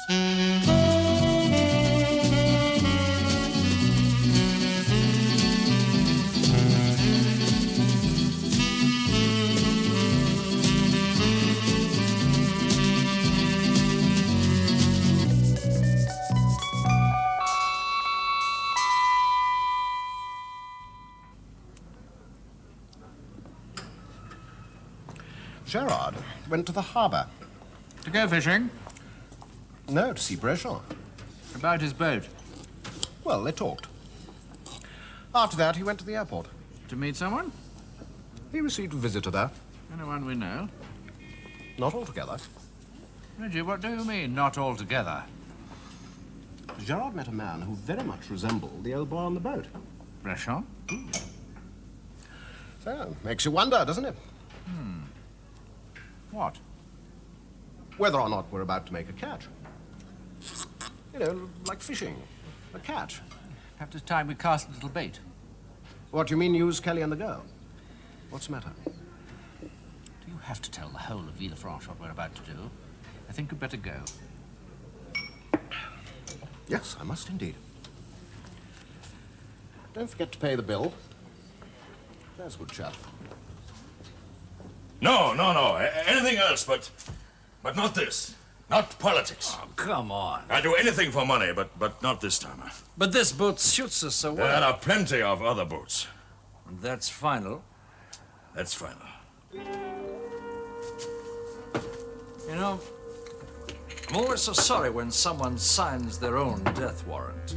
Gerard went to the harbour. To go fishing? No, to see Breschon. About his boat? Well, they talked. After that, he went to the airport. To meet someone? He received a visitor there. Anyone we know? Not altogether. Reggie, what do you mean, not altogether? Gerard met a man who very much resembled the old boy on the boat. Breschon? So, makes you wonder, doesn't it? What? Whether or not we're about to make a catch. You know, like fishing. A catch. Perhaps it's time we cast a little bait. What, do you mean use Kelly and the girl? What's the matter? Do you have to tell the whole of Villefranche what we're about to do? I think you'd better go. Yes, I must indeed. Don't forget to pay the bill. There's a good chap. No. Anything else, but not this. Not politics. Oh, come on. I'd do anything for money, but not this time. But this boat suits us so well. There are plenty of other boats. That's final. That's final. You know, I'm always so sorry when someone signs their own death warrant.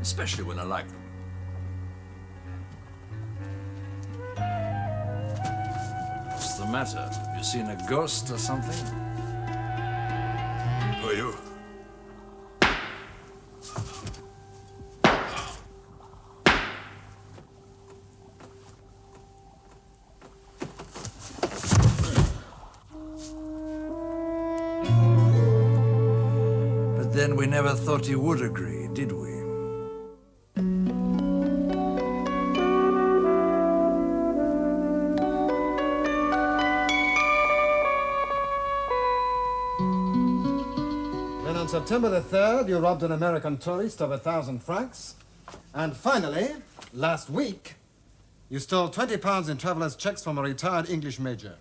Especially when I like them. What's the matter? Have you seen a ghost or something? Who are you? But then we never thought you would agree, did we? Then on September the 3rd, you robbed an American tourist of 1,000 francs. And finally, last week, you stole 20 pounds in traveler's checks from a retired English major.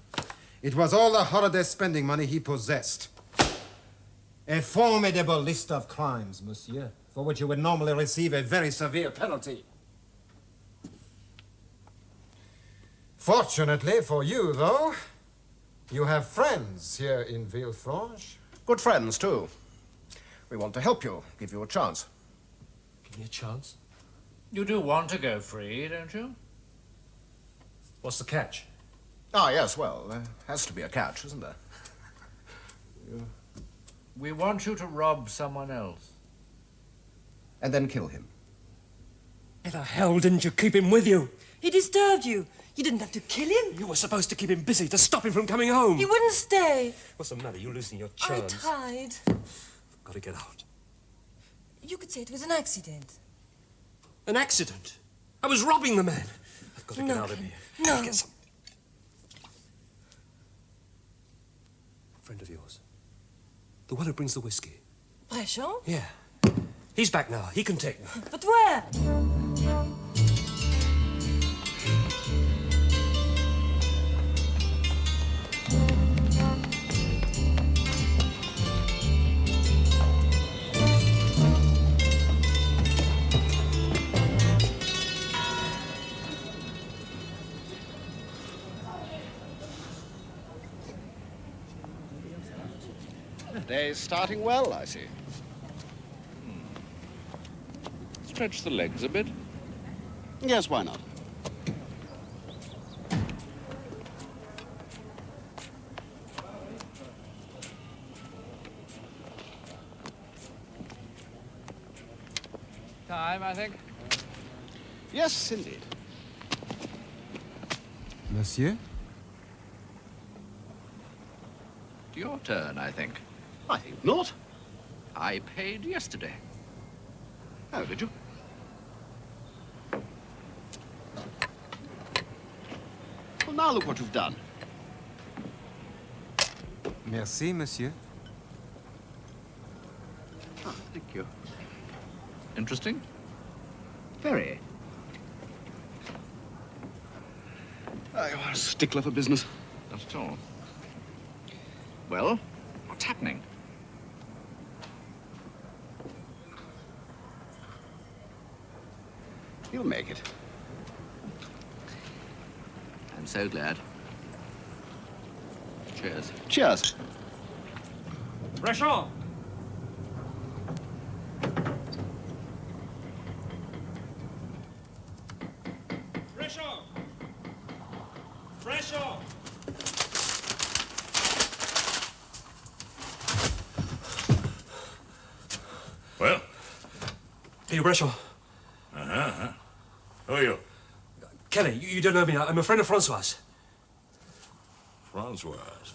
It was all the holiday spending money he possessed. A formidable list of crimes, monsieur, for which you would normally receive a very severe penalty. Fortunately for you, though, you have friends here in Villefranche. Good friends, too. We want to help you, give you a chance. Give me a chance. You do want to go free, don't you? What's the catch? Ah, yes, well, there has to be a catch, isn't there? We want you to rob someone else. And then kill him. Why the hell didn't you keep him with you? He disturbed you. You didn't have to kill him. You were supposed to keep him busy to stop him from coming home. He wouldn't stay. What's the matter? You're losing your I chance. tried. Got to get out. You could say it was an accident. An accident? I was robbing the man. I've got to get No, out of here. no. Gotta get some... Friend of yours. The one who brings the whiskey. Breschon? Yeah. He's back now. He can take me. But where? Day's starting well, I see. Stretch the legs a bit. Yes, why not? Time, I think. Yes, indeed. Monsieur? Your turn, I think. I think not. I paid yesterday. Oh, did you? Well, now look what you've done. Merci, monsieur. Oh, thank you. Interesting? Very. Oh, you're a stickler for business. Not at all. Well, what's happening? You'll make it. I'm so glad. Cheers. Cheers. Rachel! Rachel! Rachel! Well? Hey, Rachel. Who are you? Kelly, you don't know me. I'm a friend of Francoise. Francoise.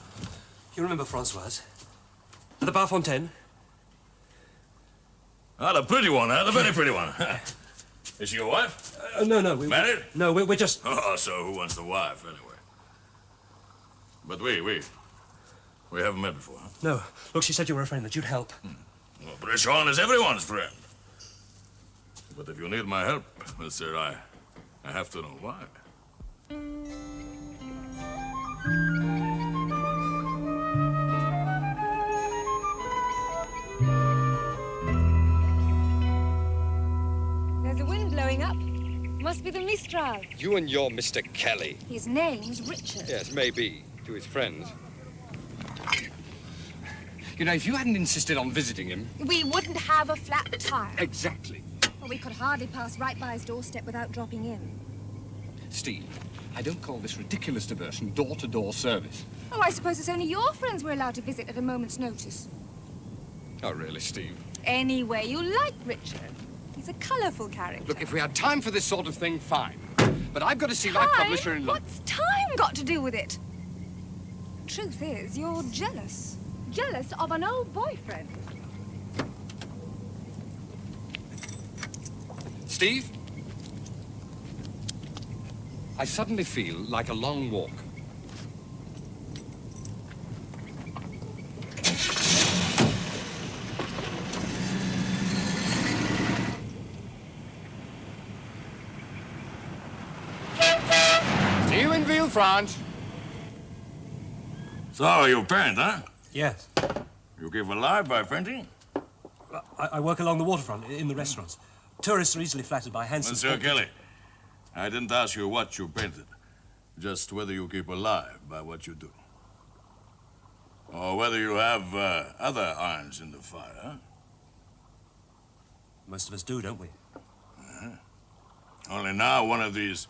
You remember Francoise? At the Bar Fontaine? Ah, the pretty one, huh? The very pretty one. Is she your wife? No. Married? No, we're just... Oh, so who wants the wife, anyway? But we haven't met before, huh? No. Look, she said you were a friend, that you'd help. Well, Bresson is everyone's friend. But if you need my help, sir, I have to know why. There's a wind blowing up. Must be the Mistral. You and your Mr. Kelly. His name's Richard. Yes, maybe. To his friends. You know, if you hadn't insisted on visiting him... We wouldn't have a flat tire. Exactly. Well, we could hardly pass right by his doorstep without dropping in. Steve, I don't call this ridiculous diversion door-to-door service. Oh, I suppose it's only your friends we're allowed to visit at a moment's notice. Oh, really, Steve? Anyway, you like Richard. He's a colourful character. Look, if we had time for this sort of thing, fine. But I've got to see my publisher in London. What's time got to do with it? Truth is, you're jealous. Jealous of an old boyfriend. Steve? I suddenly feel like a long walk. See you in Villefranche. So, you paint, huh? Yes. You keep alive by painting? I work along the waterfront, in the restaurants. Tourists are easily flattered by handsome... Monsieur Kelly, I didn't ask you what you painted. Just whether you keep alive by what you do. Or whether you have other irons in the fire, huh? Most of us do, don't we? Only now one of these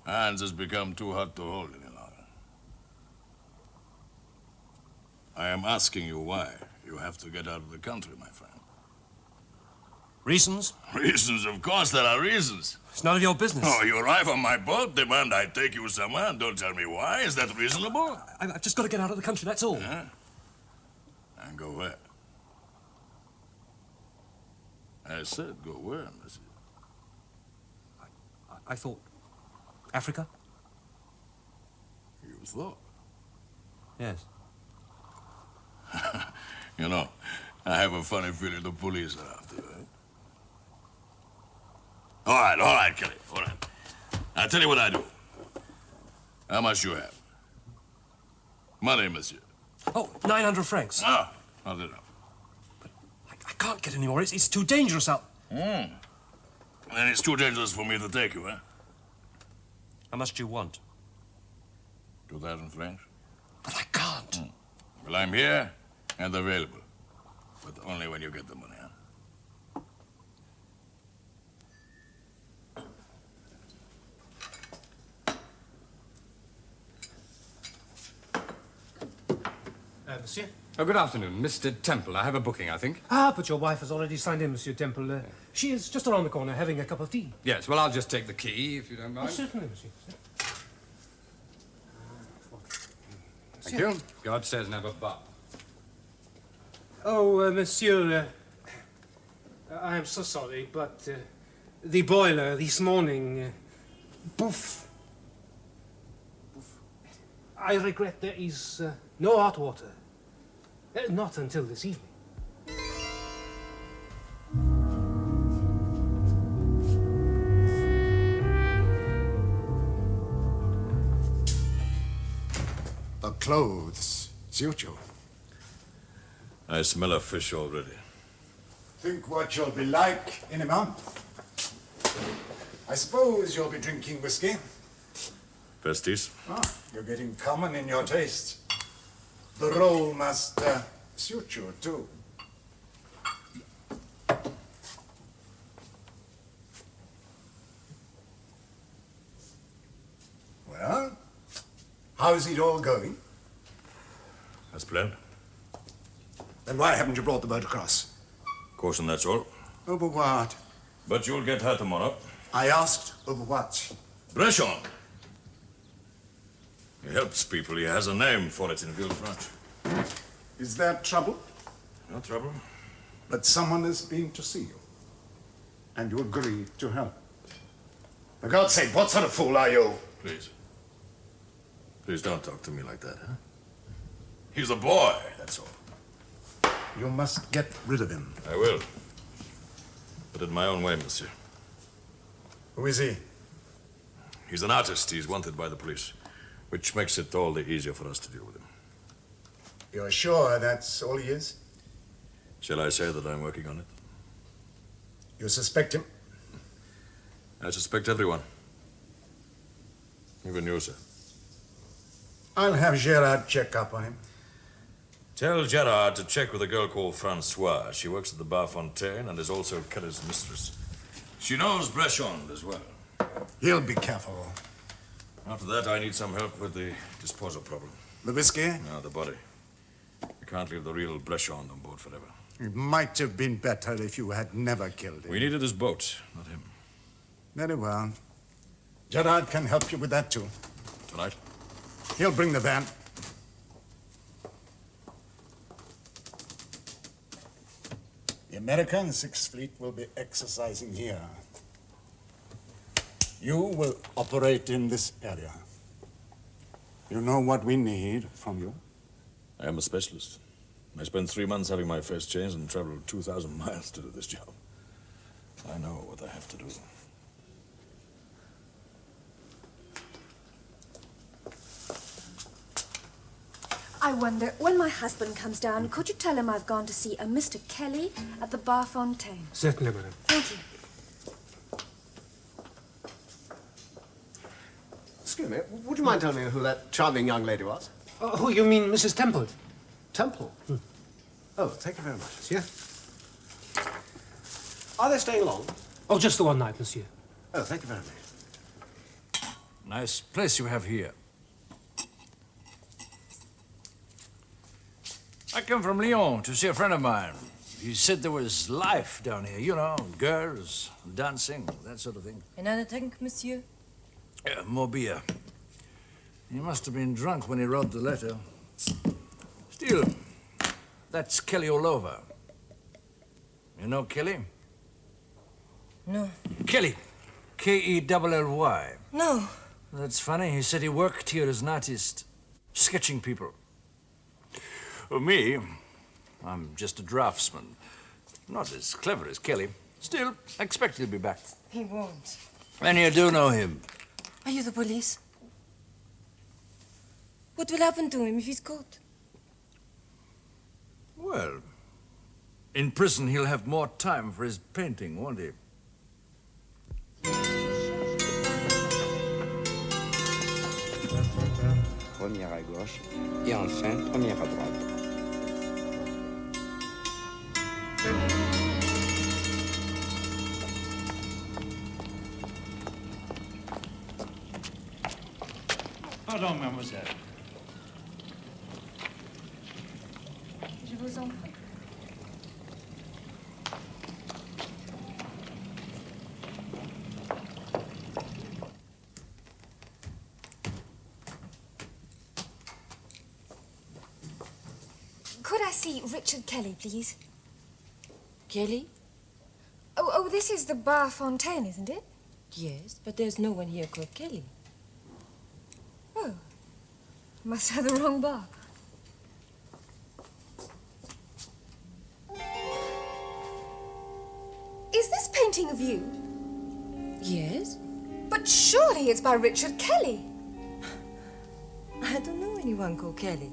irons has become too hot to hold any longer. I am asking you why you have to get out of the country, my friend. Reasons? Reasons, of course there are reasons. It's none of your business. Oh, you arrive on my boat, demand I take you somewhere, and don't tell me why. Is that reasonable? I've just got to get out of the country, that's all. Huh? And go where? I said go where, monsieur? I thought... Africa? You thought? Yes. You know, I have a funny feeling the police are after you. All right, Kelly, all right. I'll tell you what I do. How much you have? Money, monsieur. Oh, 900 francs. No, not enough. But I can't get any more. It's too dangerous out... Then it's too dangerous for me to take you, huh? How much do you want? 2,000 francs? But I can't. Well, I'm here and available. But only when you get the money, huh? Monsieur? Oh, good afternoon. Mr. Temple. I have a booking, I think. Ah, but your wife has already signed in, Monsieur Temple. She is just around the corner having a cup of tea. Yes, well, I'll just take the key, if you don't Oh, mind. certainly, Monsieur. Thank you. Go upstairs and have a bath. Oh, Monsieur, I am so sorry, but the boiler this morning, poof. I regret there is no hot water. Not until this evening. The clothes suit you. I smell a fish already. Think what you'll be like in a month. I suppose you'll be drinking whiskey. Festies? Ah, you're getting common in your tastes. The role must suit you, too. Well, how's it all going? As planned. Then why haven't you brought the boat across? Caution, that's all. Over what? But you'll get her tomorrow. I asked over what? Brechon. He helps people. He has a name for it in Villefranche. Is there trouble? No trouble. But someone has been to see you. And you agree to help. For God's sake, what sort of fool are you? Please. Please don't talk to me like that, huh? He's a boy, that's all. You must get rid of him. I will. But in my own way, monsieur. Who is he? He's an artist. He's wanted by the police, which makes it all the easier for us to deal with him. You're sure that's all he is? Shall I say that I'm working on it? You suspect him? I suspect everyone. Even you, sir. I'll have Gerard check up on him. Tell Gerard to check with a girl called Francois. She works at the Bar Fontaine and is also Kelly's mistress. She knows Brechon as well. He'll be careful. After that, I need some help with the disposal problem. The whiskey? No, the body. I can't leave the real Brechon on board forever. It might have been better if you had never killed him. We needed his boat, not him. Very well. Gerard can help you with that, too. Tonight? He'll bring the van. The American Sixth Fleet will be exercising here. You will operate in this area. You know what we need from you? I am a specialist. I spent 3 months having my face changed and traveled 2,000 miles to do this job. I know what I have to do. I wonder, when my husband comes down, could you tell him I've gone to see a Mr. Kelly at the Bar Fontaine? Certainly, madam. Thank you. Excuse me, would you mind telling me who that charming young lady was? Oh, you mean Mrs. Temple? Temple? Oh, thank you very much. Monsieur? Are they staying long? Oh, just the one night, monsieur. Oh, thank you very much. Nice place you have here. I come from Lyon to see a friend of mine. He said there was life down here, you know, girls, dancing, that sort of thing. Another drink, monsieur? More beer. He must have been drunk when he wrote the letter. Still, that's Kelly all over. You know Kelly? No. Kelly. Kelly. No. That's funny. He said he worked here as an artist, sketching people. Me, I'm just a draftsman. Not as clever as Kelly. Still, I expect he'll be back. He won't. And you do know him. Are you the police? What will happen to him if he's caught? Well, in prison he'll have more time for his painting, won't he? Première à gauche et enfin première à droite. Pardon, mademoiselle. Je vous en prie. Could I see Richard Kelly, please? Kelly? Oh, this is the Bar Fontaine, isn't it? Yes, but there's no one here called Kelly. Oh. Must have the wrong bar. it's by Richard Kelly. I don't know anyone called Kelly.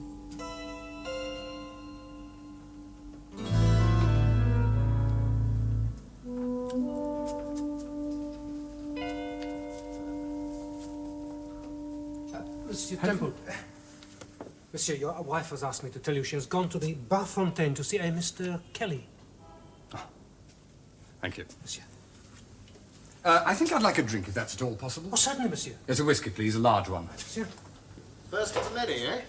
Monsieur Temple. Monsieur, your wife has asked me to tell you she has gone to the Bar Fontaine to see a Mr. Kelly. Thank you. Monsieur. I think I'd like a drink, if that's at all possible. Oh, certainly, monsieur. There's a whiskey, please, a large one. Monsieur. First of the many, eh?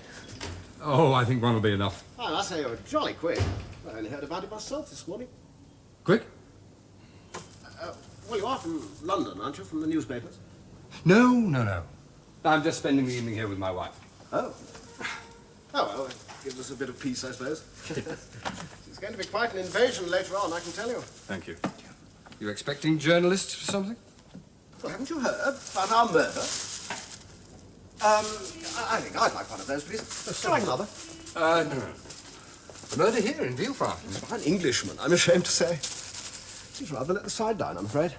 Oh, I think one will be enough. Oh, I say you're jolly quick. I only heard about it myself this morning. Quick? Well, you are from London, aren't you? From the newspapers? No, no, no. I'm just spending the evening here with my wife. Oh. Oh, well, it gives us a bit of peace, I suppose. It's going to be quite an invasion later on, I can tell you. Thank you. You expecting journalists for something? Well, haven't you heard about our murder? I think I'd like one of those, please. Shall I have another? No. Murder here in Villefranche. By an Englishman, I'm ashamed to say. He's rather let the side down, I'm afraid.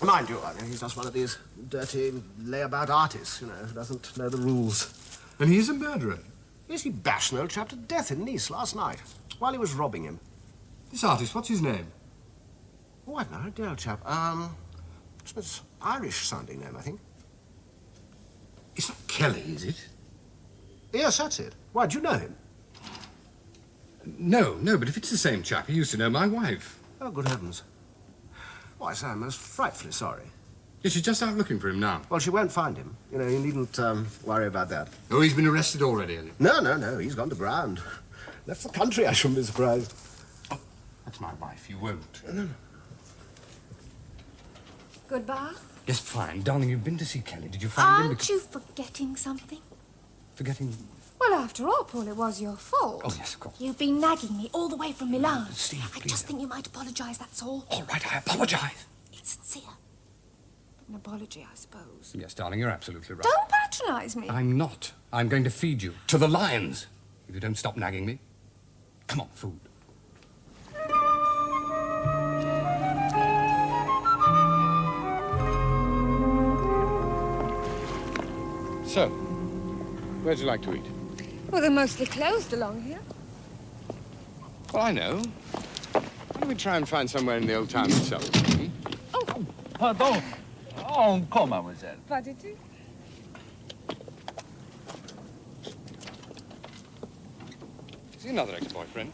Mind you, he's just one of these dirty, layabout artists, you know, who doesn't know the rules. And he's a murderer? Yes, he bashed an old chap to death in Nice last night, while he was robbing him. This artist, what's his name? Oh, I don't know, dear old chap. It's an Irish-sounding name, I think. It's not Kelly, is it? Yes, that's it. Why, do you know him? No, but if it's the same chap, he used to know my wife. Oh, good heavens. Why, sir, I'm most frightfully sorry. Yeah, she's just out looking for him now. Well, she won't find him. You know, you needn't worry about that. Oh, he's been arrested already, has he? No, he's gone to ground. Left the country, I shouldn't be surprised. Oh, that's my wife. You won't. No. Good bath? Yes, fine. Darling, you've been to see Kelly. Did you find him? Aren't you forgetting something? Forgetting... Well, after all, Paul, it was your fault. Oh, yes, of course. You've been nagging me all the way from Milan. Steve, I just think you might apologise, that's all. All right, I apologise. It's sincere. An apology, I suppose. Yes, darling, you're absolutely right. Don't patronise me. I'm not. I'm going to feed you to the lions if you don't stop nagging me. Come on, food. So, where'd you like to eat? Well, they're mostly closed along here. Well, I know. Why don't we try and find somewhere in the old town itself? Hmm? Oh, Pardon. Encore, mademoiselle. pas du tout. Is he another ex-boyfriend?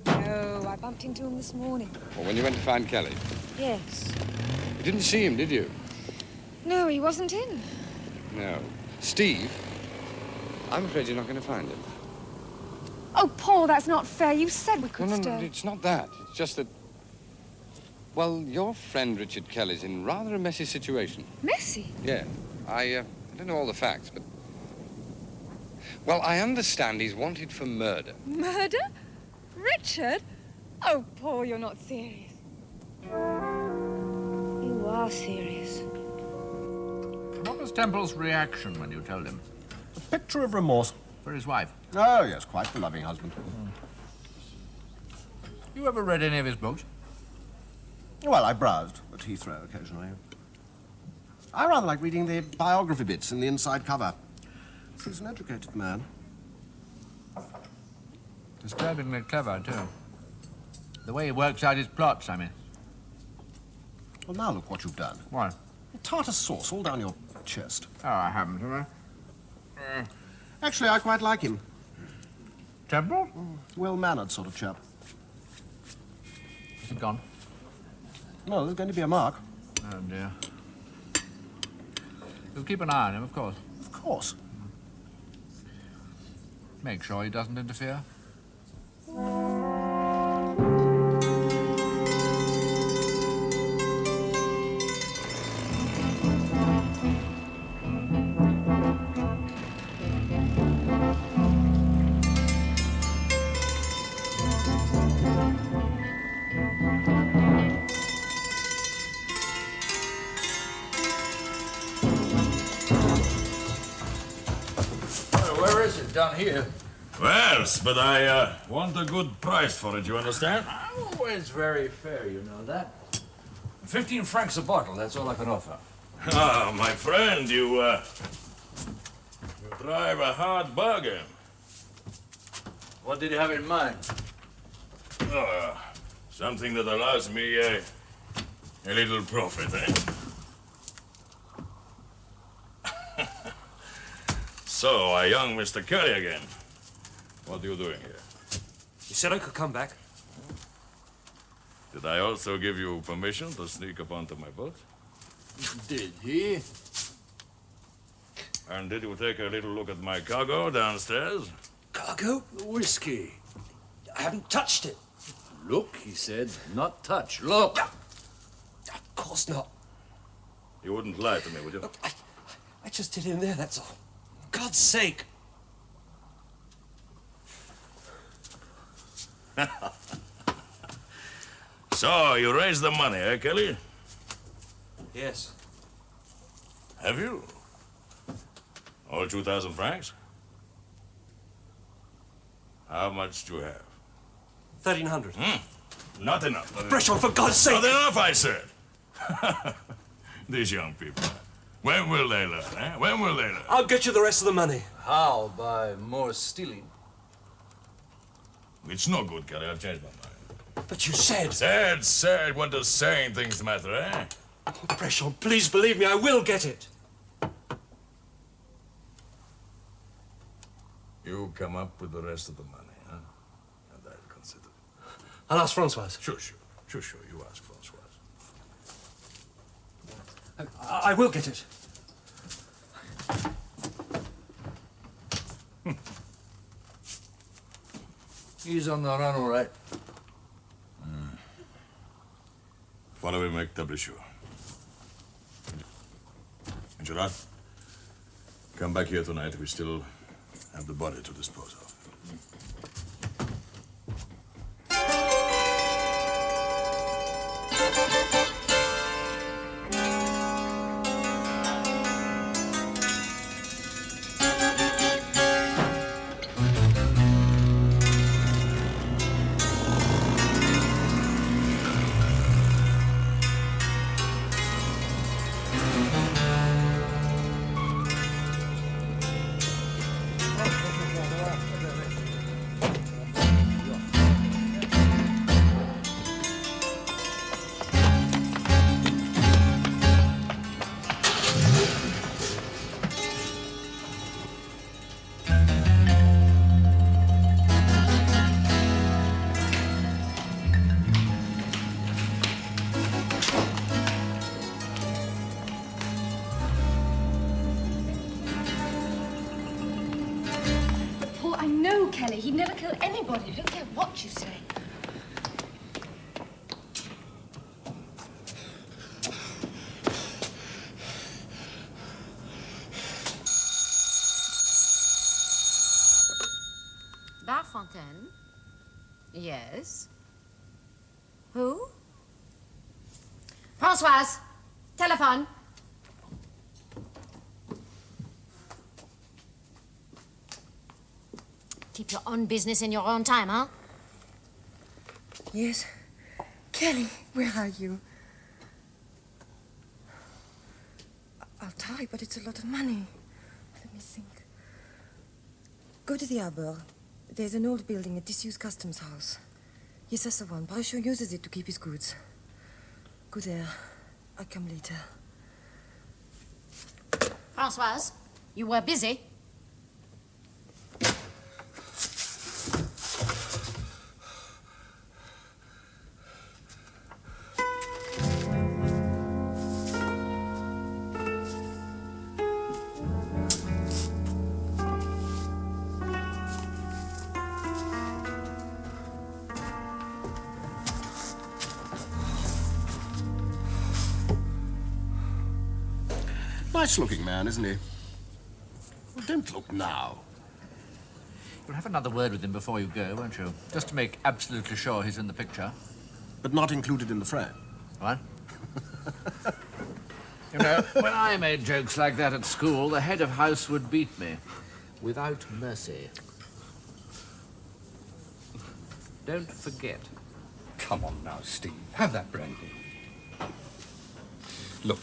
No, I bumped into him this morning. Or when you went to find Kelly? Yes. You didn't see him, did you? No, he wasn't in. No. Steve? I'm afraid you're not going to find him. Oh, Paul, that's not fair. You said we could No, stay. it's not that. It's just that... Well, your friend Richard Kelly's in rather a messy situation. Messy? Yeah. I don't know all the facts, but... Well, I understand he's wanted for murder. Murder? Richard? Oh, Paul, you're not serious. You are serious. What was Temple's reaction when you told him? A picture of remorse. For his wife? Oh, yes, quite the loving husband. You ever read any of his books? Well, I browsed at Heathrow occasionally. I rather like reading the biography bits in the inside cover. He's an educated man. Disturbingly clever, too. The way he works out his plots, I mean. Well, now look what you've done. What? Tartar sauce all down your chest. Oh, I haven't, have I? Actually, I quite like him. Temple? Well-mannered sort of chap. Is he gone? No, there's going to be a mark. Oh, dear. You'll keep an eye on him, of course. Of course. Make sure he doesn't interfere. Where is it? Down here? Well, but I want a good price for it, you understand? I'm always very fair, you know that. 15 francs a bottle, that's all I can offer. Ah, my friend, you drive a hard bargain. What did you have in mind? Something that allows me a little profit, eh? So, a young Mr. Kelly again. What are you doing here? You said I could come back. Did I also give you permission to sneak up onto my boat? Did he? And did you take a little look at my cargo downstairs? Cargo? Whiskey. I haven't touched it. Look, he said, not touch. Look. Of course not. You wouldn't lie to me, would you? Look, I just did in there, that's all. For God's sake. So, you raised the money, eh, Kelly? Yes. Have you? All 2,000 francs? How much do you have? 1,300. Not enough. Breschon, for God's sake! Not enough, I said. These young people. When will they learn, eh? When will they learn? I'll get you the rest of the money. How? By more stealing? It's no good, Kelly. I've changed my mind. But you said... Said. What does saying things matter, eh? Breschon, please believe me, I will get it. You come up with the rest of the money, huh? And I'll consider it. I'll ask Francoise. Sure. You ask Francoise. I will get it. He's on the run, all right. Follow him, make doubly sure. And Gerard, come back here tonight. We still have the body to dispose of. Kelly, he'd never kill anybody. I don't care what you say. Barfontaine? Yes? Who? Françoise! Telephone! Keep your own business in your own time, huh? Yes. Kelly, where are you? I'll try, but it's a lot of money. Let me think. Go to the harbor. There's an old building, a disused customs house. Yes, that's the one. Brescio uses it to keep his goods. Go there. I'll come later. Françoise, you were busy. Nice-looking man, isn't he? Well, don't look now. You'll have another word with him before you go, won't you? Just to make absolutely sure he's in the picture. But not included in the frame. What? You know, when I made jokes like that at school, the head of house would beat me. Without mercy. Don't forget. Come on now, Steve. Have that brandy. Look,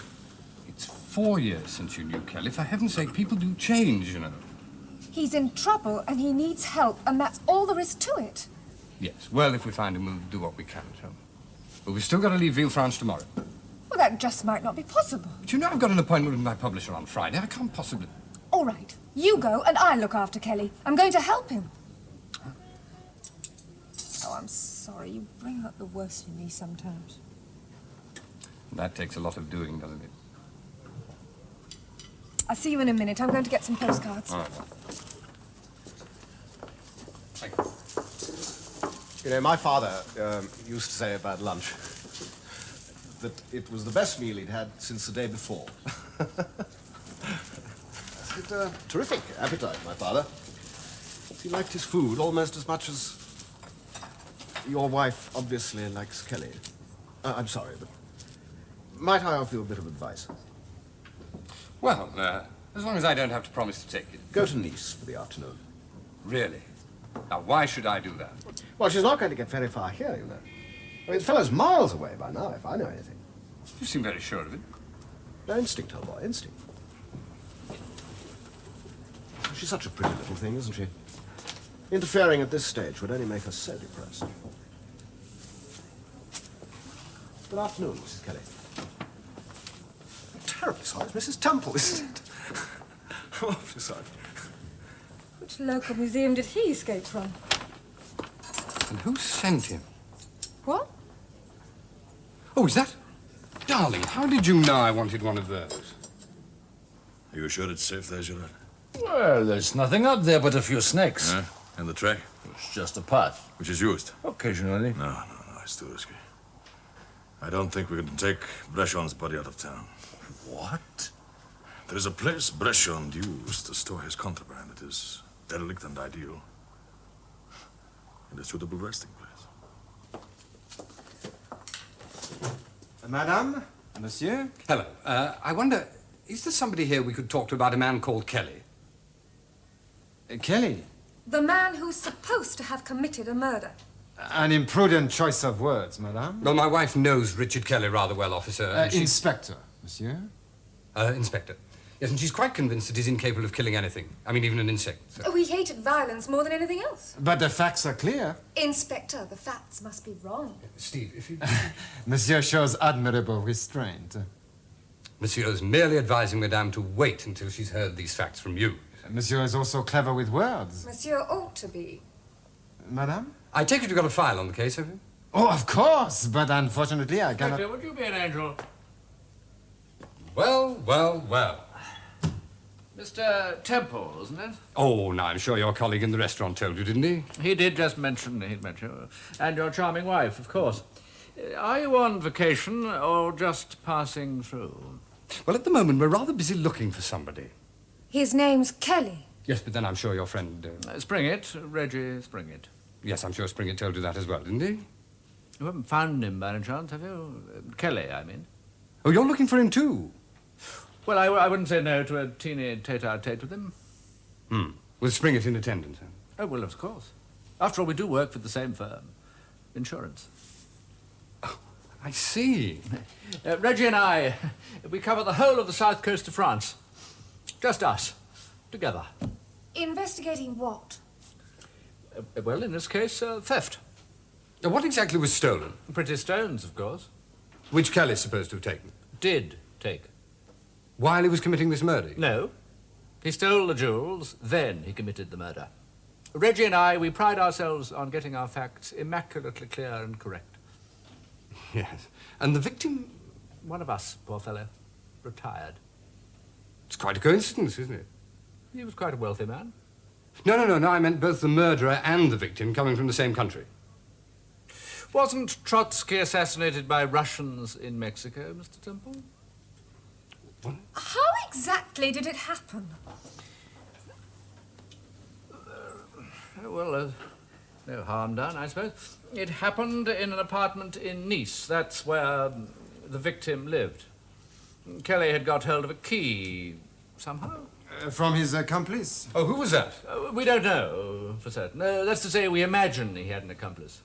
it's 4 years since you knew Kelly. For heaven's sake, people do change, you know. He's in trouble and he needs help, and that's all there is to it. Yes, well, if we find him, we'll do what we can, so. But we've still got to leave Villefranche tomorrow. Well, that just might not be possible. But you know I've got an appointment with my publisher on Friday. I can't possibly... All right, you go and I'll look after Kelly. I'm going to help him. Oh, I'm sorry. You bring out the worst in me sometimes. That takes a lot of doing, doesn't it? I'll see you in a minute. I'm going to get some postcards. All right. Thank you. You know, my father used to say about lunch that it was the best meal he'd had since the day before. He had a terrific appetite, my father. He liked his food almost as much as your wife obviously likes Kelly. I'm sorry, but might I offer you a bit of advice? Well, as long as I don't have to promise to take it. Go to Nice for the afternoon. Really? Now, why should I do that? Well, she's not going to get very far here, you know. I mean, the fellow's miles away by now, if I know anything. You seem very sure of it. No, instinct, old boy, instinct. She's such a pretty little thing, isn't she? Interfering at this stage would only make her so depressed. Good afternoon, Mrs. Kelly. I'm terribly sorry. It's Mrs. Temple, isn't it? I'm awfully sorry. Which local museum did he escape from? And who sent him? What? Oh, is that? Darling, how did you know I wanted one of those? Are you sure it's safe there, Gerard? Well, there's nothing up there but a few snakes. And the track? It's just a path. Which is used? Occasionally. No, it's too risky. I don't think we can take Brechon's body out of town. What? There is a place Brechon used to store his contraband. It is derelict and ideal. And a suitable resting place. Madame? Monsieur? Hello. I wonder, is there somebody here we could talk to about a man called Kelly? Kelly? The man who's supposed to have committed a murder. An imprudent choice of words, madame. Well, my wife knows Richard Kelly rather well, officer. and Inspector, monsieur. Inspector. Yes, and she's quite convinced that he's incapable of killing anything. I mean, even an insect. So. Oh, he hated violence more than anything else. But the facts are clear. Inspector, the facts must be wrong. Steve, if you... Monsieur shows admirable restraint. Monsieur is merely advising Madame to wait until she's heard these facts from you. Monsieur is also clever with words. Monsieur ought to be. Madame? I take it you've got a file on the case, have you? Oh, of course, but unfortunately I cannot... Inspector, would you be an angel? Well, well, well. Mr. Temple, isn't it? Oh, now, I'm sure your colleague in the restaurant told you, didn't he? He did just mention, and your charming wife, of course. Are you on vacation or just passing through? Well, at the moment, we're rather busy looking for somebody. His name's Kelly. Yes, but then I'm sure your friend... Springett, Reggie Springett. Yes, I'm sure Springett told you that as well, didn't he? You haven't found him by any chance, have you? Kelly, I mean. Oh, you're looking for him too? Well, I wouldn't say no to a teeny tete-a-tete with him. With Springett in attendance, huh? Oh, well, of course. After all, we do work for the same firm. Insurance. Oh, I see. Reggie and I, we cover the whole of the south coast of France. Just us. Together. Investigating what? Well, in this case, theft. What exactly was stolen? Pretty stones, of course. Which Kelly's supposed to have taken? Did take. While he was committing this murder? No. He stole the jewels, then he committed the murder. Reggie and I, we pride ourselves on getting our facts immaculately clear and correct. Yes. And the victim? One of us, poor fellow. Retired. It's quite a coincidence, isn't it? He was quite a wealthy man. No, I meant both the murderer and the victim coming from the same country. Wasn't Trotsky assassinated by Russians in Mexico, Mr. Temple? What? How exactly did it happen? Well, no harm done, I suppose. It happened in an apartment in Nice. That's where the victim lived. Kelly had got hold of a key somehow. From his accomplice? Oh, who was that? We don't know for certain. That's to say, we imagine he had an accomplice.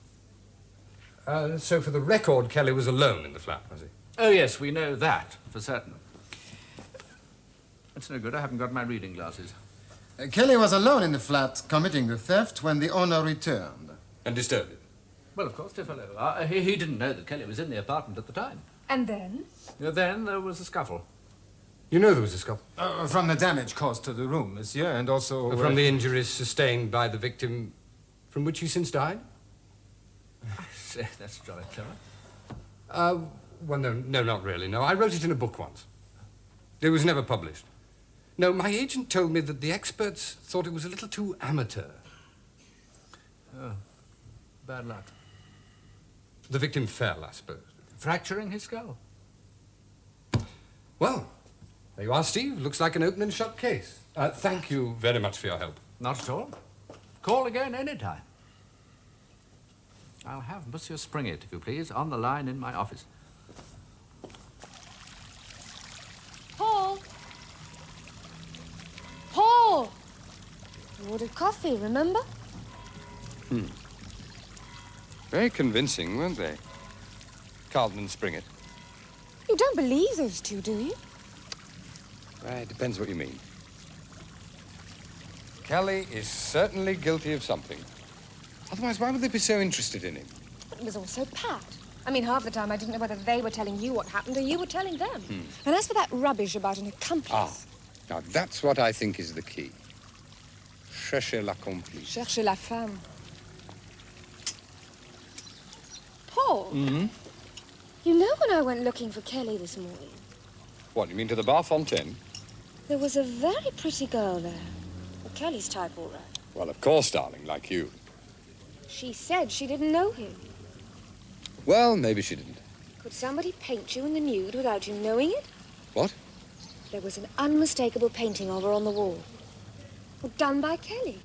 So for the record, Kelly was alone in the flat, was he? Oh, yes, we know that for certain. That's no good. I haven't got my reading glasses. Kelly was alone in the flat committing the theft when the owner returned. And disturbed it? Well, of course, dear fellow. He didn't know that Kelly was in the apartment at the time. And then? Then there was a scuffle. You know there was a scuffle? From the damage caused to the room, monsieur, and also... From the injuries sustained by the victim from which he since died? I say, that's jolly clever. Well, no, not really. No, I wrote it in a book once. It was never published. No, my agent told me that the experts thought it was a little too amateur. Oh, bad luck. The victim fell, I suppose. Fracturing his skull. Well, there you are, Steve. Looks like an open and shut case. Thank you very much for your help. Not at all. Call again any time. I'll have Monsieur Springett, if you please, on the line in my office. Paul! Paul! You ordered coffee, remember? Very convincing, weren't they? Carlton and Springett. You don't believe those two, do you? It depends what you mean. Kelly is certainly guilty of something. Otherwise, why would they be so interested in him? But it was all so pat. I mean, half the time I didn't know whether they were telling you what happened or you were telling them. And as for that rubbish about an accomplice... Now, that's what I think is the key. Cherchez l'accomplice. Cherchez la femme. Paul? You know when I went looking for Kelly this morning, What, you mean to the Bar Fontaine? there was a very pretty girl there. Kelly's type, all right. Well, of course, darling, like you. She said she didn't know him. Well, maybe she didn't. Could somebody paint you in the nude without you knowing it? What? There was an unmistakable painting of her on the wall. Well, done by Kelly.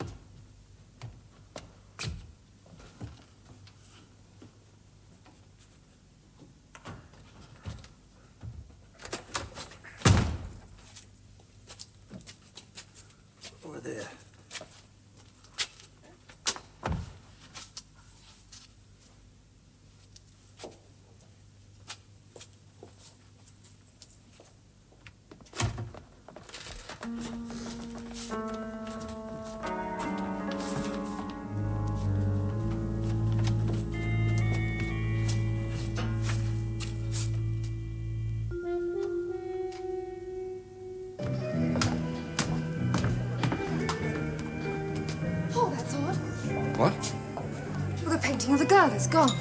Over there. Oh, that's odd. What? Well, the painting of the girl is gone.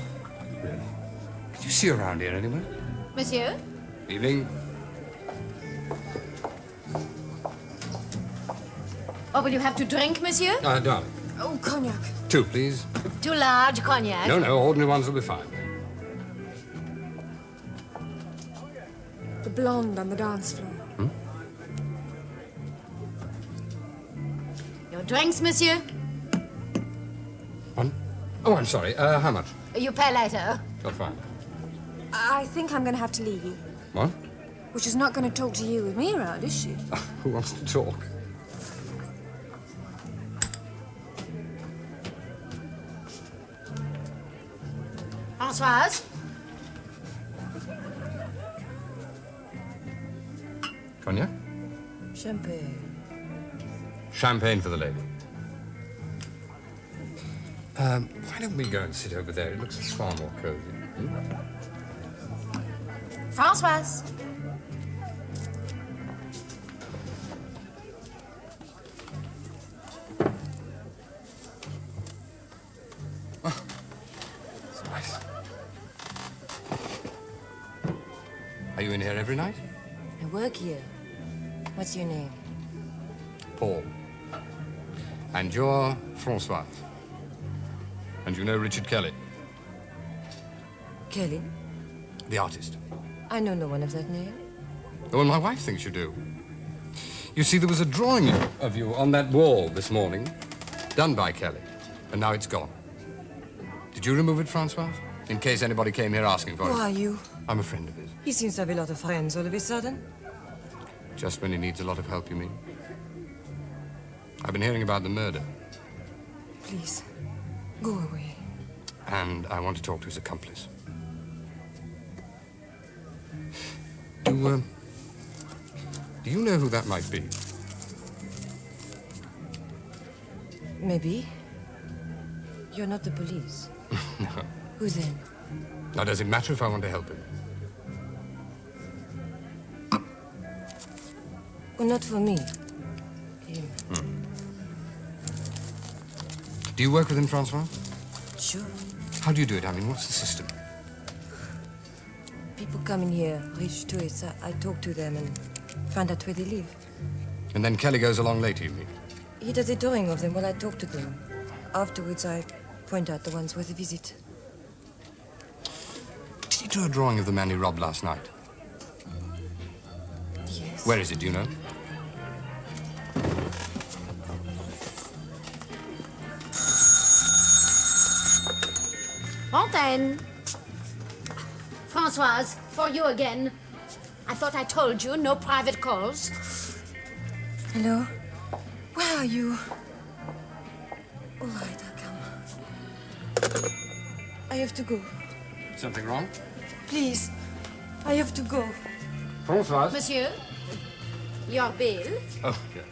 Did you see her around here anywhere? Monsieur? Evening. What will you have to drink, monsieur? Darling. Oh, cognac. 2, please. 2 large cognac. No, ordinary ones will be fine. The blonde on the dance floor. Your drinks, monsieur? One? Oh, I'm sorry. How much? You pay later. Oh, fine. I think I'm going to have to leave you. What? Well, she's not going to talk to you with me around, is she? Who wants to talk? Françoise? Cognac? Champagne. Champagne for the lady. Why don't we go and sit over there? It looks far more cozy. Françoise? It's nice. Are you in here every night? I work here. What's your name? Paul. And you're Françoise. And you know Richard Kelly, Kelly? the artist. I know no one of that name. Well, my wife thinks you do. You see, there was a drawing of you on that wall this morning, done by Kelly, and now it's gone. Did you remove it, Françoise? In case anybody came here asking for it. Who are you? I'm a friend of his. He seems to have a lot of friends all of a sudden. Just when he needs a lot of help, you mean? I've been hearing about the murder, Please, go away. and I want to talk to his accomplice. Do you know who that might be? Maybe. You're not the police. No. Who then? Now, does it matter if I want to help him? Well, not for me. Him. Do you work with him, Francois? Sure. How do you do it? I mean, what's the system? People come in here, rich tourists. I talk to them and find out where they live. And then Kelly goes along later, you mean? He does a drawing of them while I talk to them. Afterwards, I point out the ones worth a visit. Did he do a drawing of the man he robbed last night? Yes. Where is it, do you know? Fontaine. Françoise, for you again. I thought I told you, no private calls. Hello? Where are you? All right, I'll come. I have to go. Something wrong? Please, I have to go. François? Monsieur, your bill. Oh, yeah.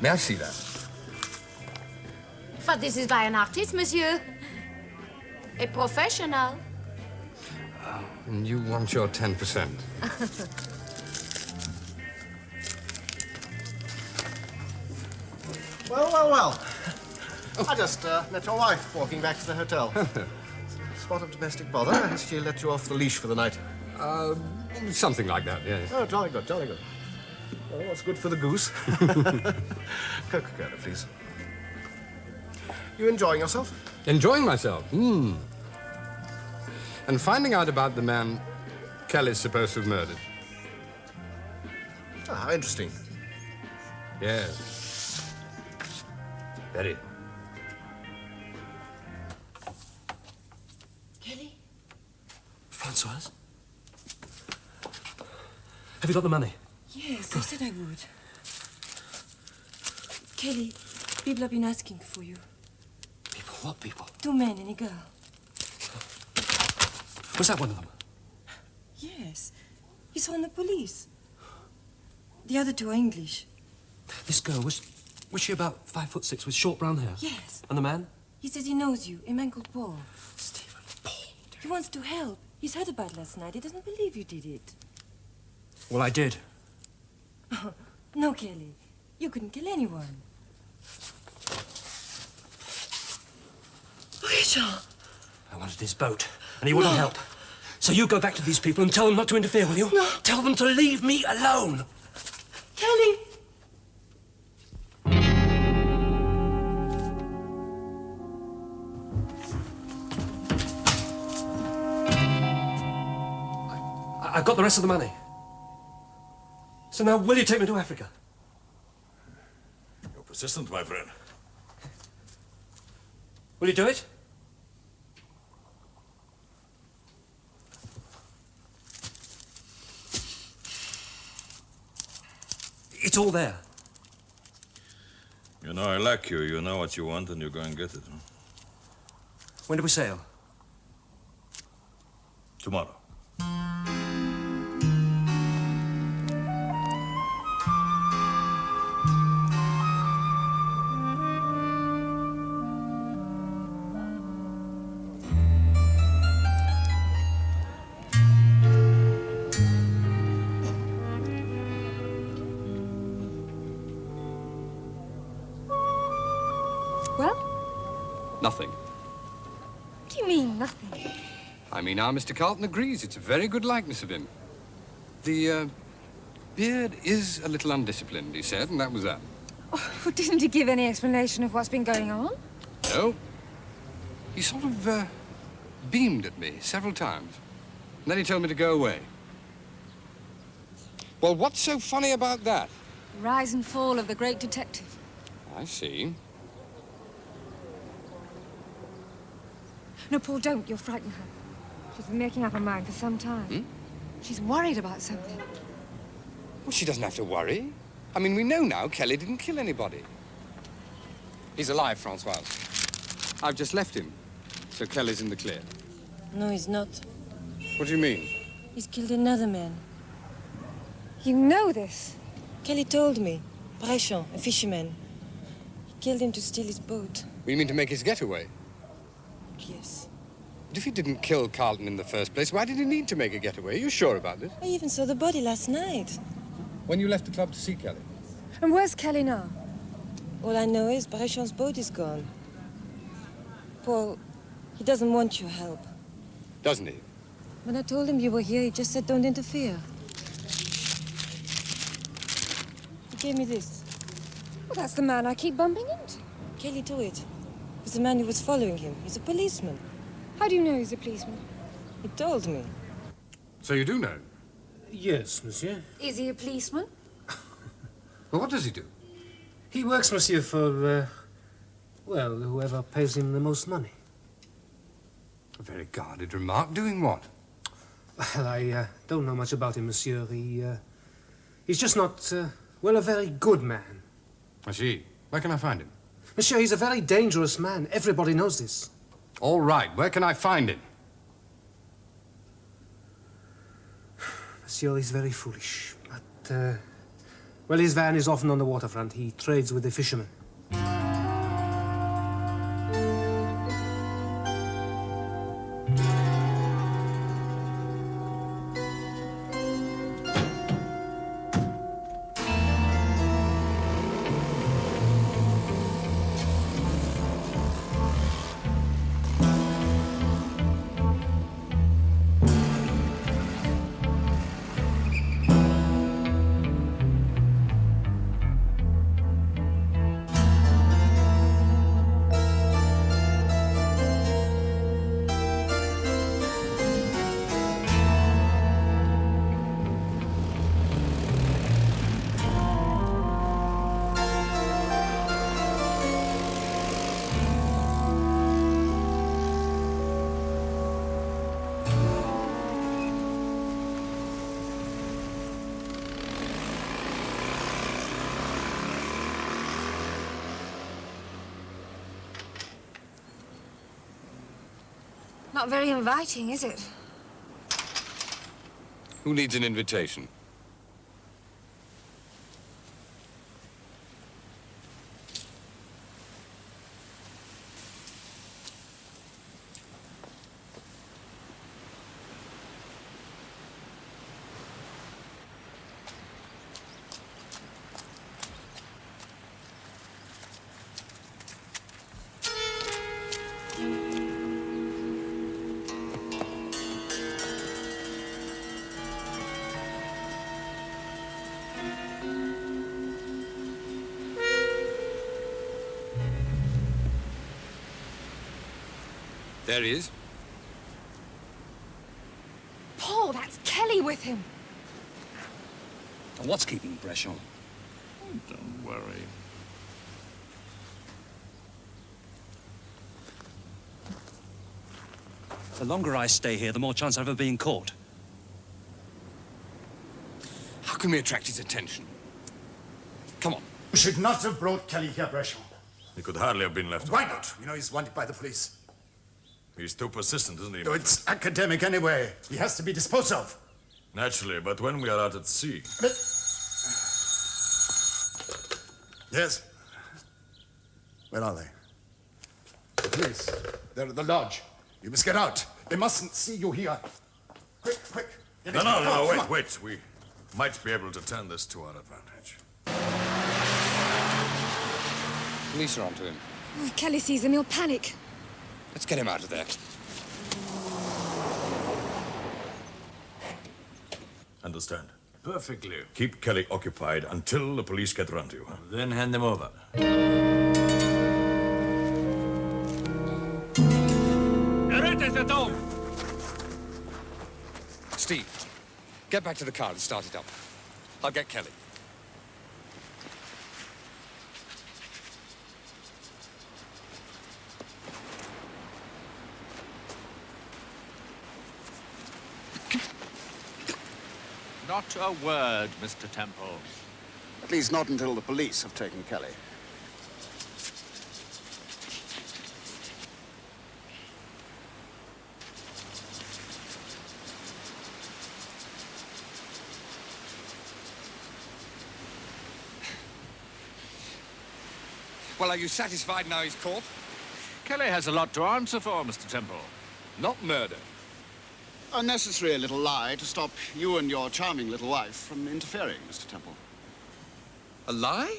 May I see that? But this is by an artist, monsieur. A professional. And you want your 10%? Well. I just met your wife walking back to the hotel. Spot of domestic bother. Has she let you off the leash for the night? Something like that, yes. Oh, jolly good, jolly good. Well, what's good for the goose? Coca-Cola, please. You enjoying yourself? Enjoying myself? And finding out about the man Kelly's supposed to have murdered. Ah, how interesting. Yes. Very. Kelly? Françoise? Have you got the money? Yes, I said I would. Kelly, people have been asking for you. People? What people? 2 men and a girl. Was that one of them? Yes. He's from the police. The other 2 are English. This girl, was she about 5'6" with short brown hair? Yes. And the man? He says he knows you, a man called Paul. Stephen, Paul. He wants to help. He's heard about last night. He doesn't believe you did it. Well, I did. No, Kelly. You couldn't kill anyone. Richard! I wanted his boat, and he wouldn't help. So you go back to these people and tell them not to interfere, will you? No. Tell them to leave me alone. Kelly! I've got the rest of the money. So now, will you take me to Africa? You're persistent, my friend. Will you do it? It's all there. You know I like you. You know what you want, and you go and get it. Huh? When do we sail? Tomorrow. Nothing. What do you mean, nothing? I mean, our Mr. Carlton agrees. It's a very good likeness of him. The beard is a little undisciplined, he said, and that was that. Oh, didn't he give any explanation of what's been going on? No. He sort of beamed at me several times. And then he told me to go away. Well, what's so funny about that? Rise and fall of the great detective. I see. No, Paul, don't. You'll frighten her. She's been making up her mind for some time. She's worried about something. Well, she doesn't have to worry. I mean, we know now Kelly didn't kill anybody. He's alive, Francoise. I've just left him, so Kelly's in the clear. No, he's not. What do you mean? He's killed another man. You know this? Kelly told me. Bréchon, a fisherman. He killed him to steal his boat. You mean to make his getaway? Yes. But if he didn't kill Carlton in the first place, why did he need to make a getaway? Are you sure about this? I even saw the body last night. When you left the club to see Kelly? And where's Kelly now? All I know is Bréchon's boat is gone. Paul, he doesn't want your help. Doesn't he? When I told him you were here, he just said don't interfere. He gave me this. Well, that's the man I keep bumping into. Kelly knew it. It was the man who was following him. He's a policeman. How do you know he's a policeman? He told me. So you do know? Yes, monsieur. Is he a policeman? Well, what does he do? He works, monsieur, for, well, whoever pays him the most money. A very guarded remark. Doing what? Well, I don't know much about him, monsieur. He's just not, well, a very good man. I see. Where can I find him? Monsieur, he's a very dangerous man. Everybody knows this. All right. Where can I find him? Monsieur, he's very foolish. But, well, his van is often on the waterfront. He trades with the fishermen. Not very inviting, is it? Who needs an invitation? There he is. Paul, that's Kelly with him. And what's keeping Bréchon? Don't worry. The longer I stay here, the more chance I have of being caught. How can we attract his attention? Come on. You should not have brought Kelly here, Bréchon. He could hardly have been left. Why not? You know he's wanted by the police. He's too persistent, isn't he? No, it's academic anyway. He has to be disposed of. Naturally, but when we are out at sea... Yes? Where are they? The police. They're at the lodge. You must get out. They mustn't see you here. Quick, quick. No, wait. We might be able to turn this to our advantage. Police are onto him. Oh, if Kelly sees him, he'll panic. Let's get him out of there. Understand? Perfectly. Keep Kelly occupied until the police get round to you. Then hand them over. Steve, get back to the car and start it up. I'll get Kelly. Not a word, Mr. Temple. At least not until the police have taken Kelly. Well, are you satisfied now he's caught? Kelly has a lot to answer for, Mr. Temple. Not murder. A necessary little lie to stop you and your charming little wife from interfering, Mr. Temple. A lie?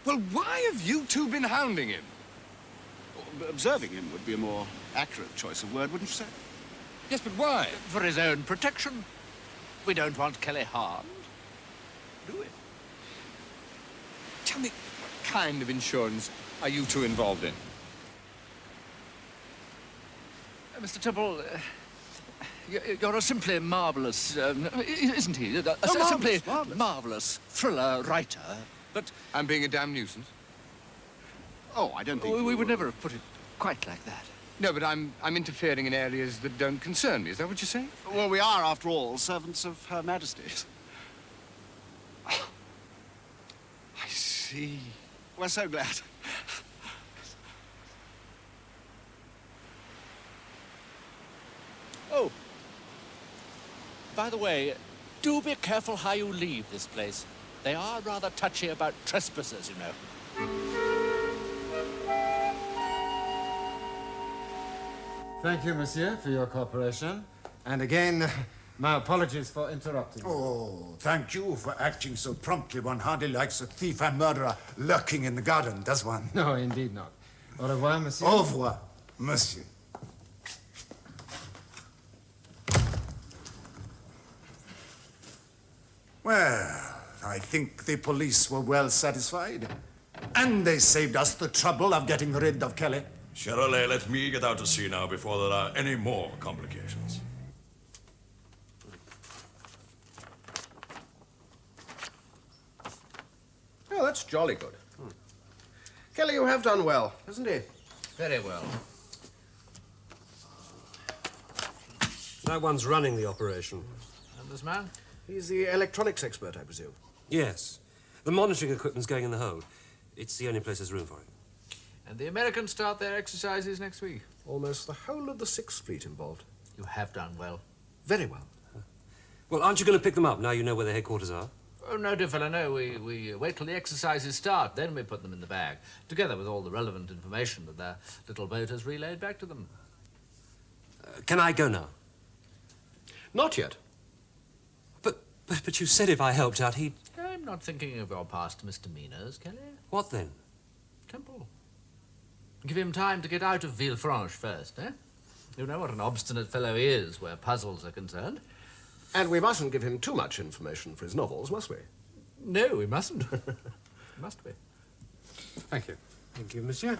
Well, why have you two been hounding him? Observing him would be a more accurate choice of word, wouldn't you say? Yes, but why? For his own protection. We don't want Kelly harmed, do we? Tell me, what kind of insurance are you two involved in? Mr. Temple, you're a simply marvelous, isn't he? Simply marvelous thriller writer, but... I'm being a damn nuisance? Oh, I don't think... We would never have put it quite like that. No, but I'm interfering in areas that don't concern me. Is that what you're saying? Well, we are, after all, servants of Her Majesty. I see. We're so glad. Oh, by the way, do be careful how you leave this place. They are rather touchy about trespassers, you know. Thank you, monsieur, for your cooperation. And again, my apologies for interrupting you. Oh, thank you for acting so promptly. One hardly likes a thief and murderer lurking in the garden, does one? No, indeed not. Au revoir, monsieur. Au revoir, monsieur. Well, I think the police were well satisfied. And they saved us the trouble of getting rid of Kelly. Shirley, let me get out to sea now before there are any more complications. Oh, that's jolly good. Kelly, you have done well, hasn't he? Very well. No one's running the operation. And this man? He's the electronics expert, I presume. Yes. The monitoring equipment's going in the hold. It's the only place there's room for it. And the Americans start their exercises next week. Almost the whole of the Sixth Fleet involved. You have done well. Very well. Well, aren't you going to pick them up now you know where their headquarters are? Oh, no, dear fellow, no. We wait till the exercises start, then we put them in the bag, together with all the relevant information that their little boat has relayed back to them. Can I go now? Not yet. But you said if I helped out, he'd... I'm not thinking of your past misdemeanors, Kelly. What then? Temple. Give him time to get out of Villefranche first, eh? You know what an obstinate fellow he is where puzzles are concerned. And we mustn't give him too much information for his novels, must we? No, we mustn't. Must we? Thank you. Thank you, monsieur.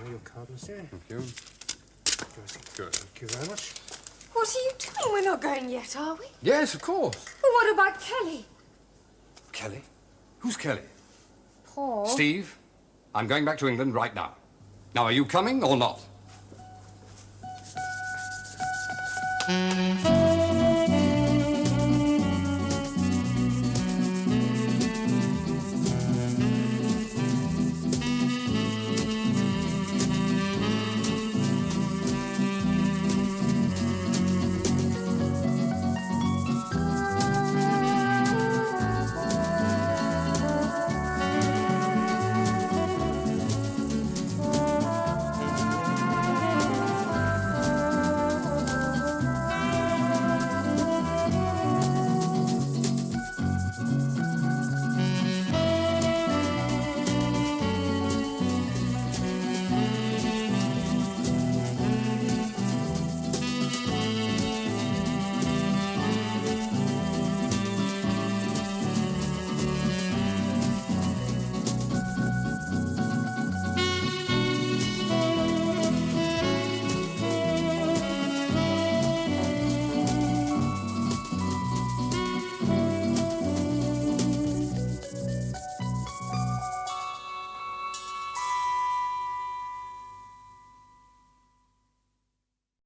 Your card, monsieur. Thank you. Good. Thank you very much. What are you doing? We're not going yet, are we? Yes, of course. Well, what about Kelly? Kelly? Who's Kelly? Paul. Steve, I'm going back to England right now. Now, are you coming or not?